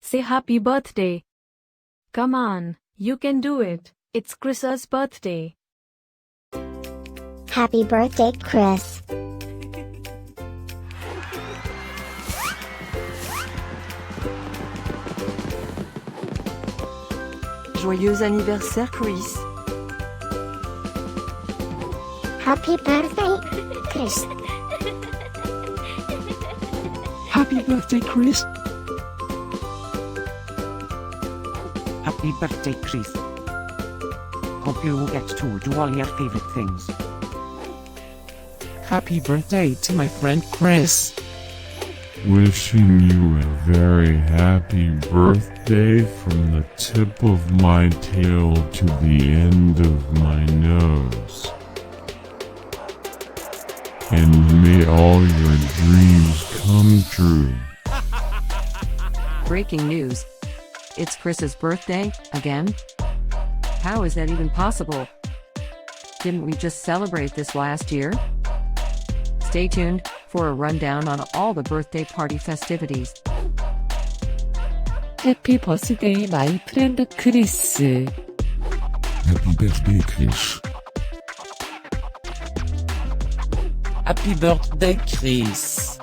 Say happy birthday. Come on, you can do it. It's Kris's birthday. Happy birthday, Kris. Joyeux anniversaire, Kris. Happy birthday, Kris. Happy birthday, Kris. Happy birthday, Kris. Hope you get to do all your favorite things. Happy birthday to my friend Kris. Wishing you a very happy birthday from the tip of my tail to the end of my nose. And may all your dreams come true. Breaking news. It's Kris's birthday, again? How is that even possible? Didn't we just celebrate this last year? Stay tuned for a rundown on all the birthday party festivities. Happy birthday, my friend Kris. Happy birthday, Kris. Happy birthday, Kris.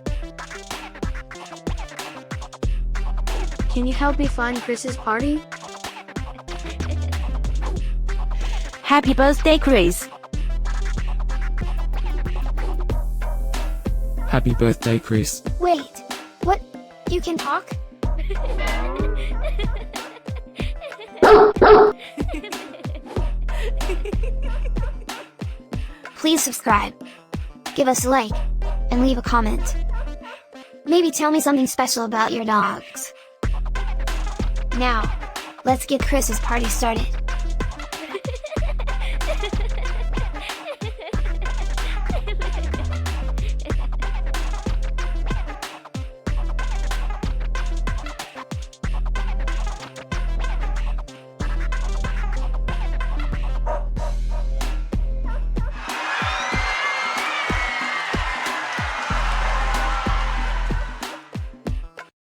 Can you help me find Kris's party? Happy birthday, Kris. Happy birthday, Kris. Wait, what? You can talk? Please subscribe, give us a like, and leave a comment. Maybe tell me something special about your dogs. Now, let's get Kris's party started.